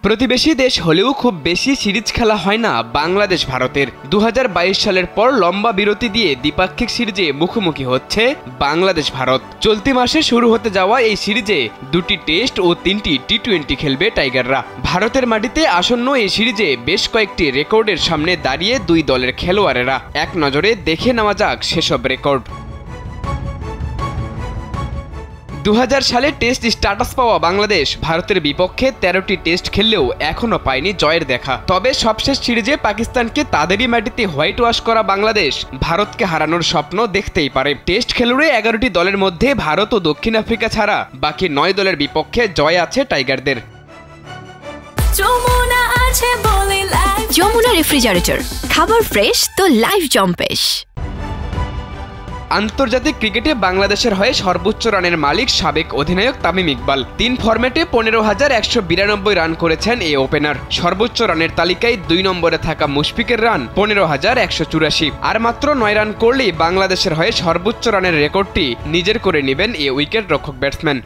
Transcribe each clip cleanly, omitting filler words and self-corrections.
প্রতিবেশী দেশ হলেও খুব বেশি সিরিজ খেলা হয় না বাংলাদেশ ভারতের। 2022 সালের পর লম্বা বিরতি দিয়ে দ্বিপাক্ষিক সিরিজে মুখোমুখি হচ্ছে বাংলাদেশ ভারত। চলতি মাসে শুরু হতে যাওয়া এই সিরিজে 2টি টেস্ট ও 3টি টি-20 খেলবে টাইগাররা। ভারতের মাটিতে আসন্ন এই সিরিজে বেশ কয়েকটি রেকর্ডের সামনে দাঁড়িয়ে দুই দলের খেলোয়াড়েরা। এক নজরে দেখে নেওয়া যাক সেসব রেকর্ড। 2000 সালে টেস্ট স্ট্যাটাস পাওয়া বাংলাদেশ ভারতের বিপক্ষে 13টি টেস্ট খেললেও এখনও পায়নি জয়ের দেখা। তবে সবশেষ সিরিজে পাকিস্তানকে তাদেরই মাটিতে হোয়াইট ওয়াশ করা বাংলাদেশ ভারতকে হারানোর স্বপ্ন দেখতেই পারে। টেস্ট খেলুড়ে 11টি দলের মধ্যে ভারত ও দক্ষিণ আফ্রিকা ছাড়া বাকি 9 দলের বিপক্ষে জয় আছে টাইগারদের। যমুনা রেফ্রিজারেটর, খাবার ফ্রেশ তো লাইফ জম্পেশ। আন্তর্জাতিক ক্রিকেটে বাংলাদেশের হয়ে সর্বোচ্চ রানের মালিক সাবেক অধিনায়ক তামিম ইকবাল। 3 ফরম্যাটে 15,192 রান করেছেন এই ওপেনার। সর্বোচ্চ রানের তালিকায় 2 নম্বরে থাকা মুশফিকের রান 15,184। আর মাত্র 9 রান করলেই বাংলাদেশের হয়ে সর্বোচ্চ রানের রেকর্ডটি নিজের করে নেবেন এই উইকেট রক্ষক ব্যাটসম্যান।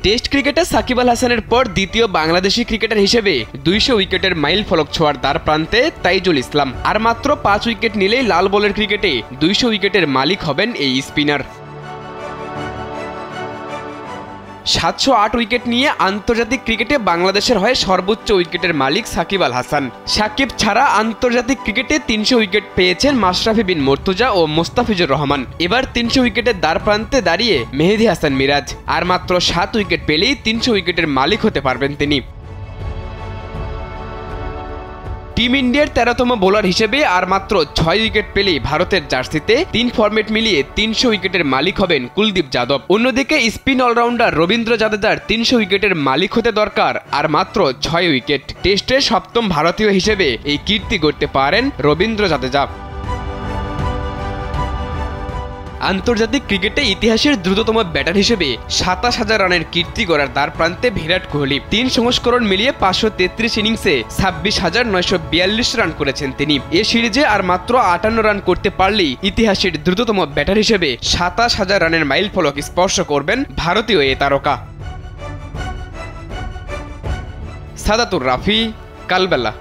টেস্ট ক্রিকেটে সাকিব আল হাসানের পর দ্বিতীয় বাংলাদেশি ক্রিকেটার হিসেবে 200 উইকেটের মাইল ফলক ছোঁয়ার দ্বার প্রান্তে তাইজুল ইসলাম। আর মাত্র 5 উইকেট নিলেই লাল বলের ক্রিকেটে 200 উইকেটের মালিক হবেন এই স্পিনার। 708 উইকেট নিয়ে আন্তর্জাতিক ক্রিকেটে বাংলাদেশের হয়ে সর্বোচ্চ উইকেটের মালিক সাকিব আল হাসান। সাকিব ছাড়া আন্তর্জাতিক ক্রিকেটে 300 উইকেট পেয়েছেন মাশরাফি বিন মুর্তজা ও মোস্তাফিজুর রহমান। এবার 300 উইকেটের দ্বার প্রান্তে দাঁড়িয়ে মেহেদী হাসান মিরাজ। আর মাত্র 7 উইকেট পেলেই 300 উইকেটের মালিক হতে পারবেন তিনি। টিম ইন্ডিয়ার 13তম বোলার হিসেবে আর মাত্র 6 উইকেট পেলেই ভারতের জার্সিতে 3 ফরম্যাট মিলিয়ে 300 উইকেটের মালিক হবেন কুলদীপ যাদব। অন্যদিকে স্পিন অলরাউন্ডার রবীন্দ্র জাদেজার 300 উইকেটের মালিক হতে দরকার আর মাত্র 6 উইকেট। টেস্টের 7ম ভারতীয় হিসেবে এই কীর্তি গড়তে পারেন রবীন্দ্র জাদেজা। আন্তর্জাতিক ক্রিকেটে ইতিহাসের দ্রুততম ব্যাটার হিসেবে 27,000 রানের কীর্তি গড়ার দ্বার প্রান্তে বিরাট কোহলি। 3 সংস্করণ মিলিয়ে 533 ইনিংসে 26,942 রান করেছেন তিনি। এ সিরিজে আর মাত্র 58 রান করতে পারলেই ইতিহাসের দ্রুততম ব্যাটার হিসেবে 27,000 রানের মাইল ফলক স্পর্শ করবেন ভারতীয় এ তারকা। সাদাতুর রাফি, কালবেলা।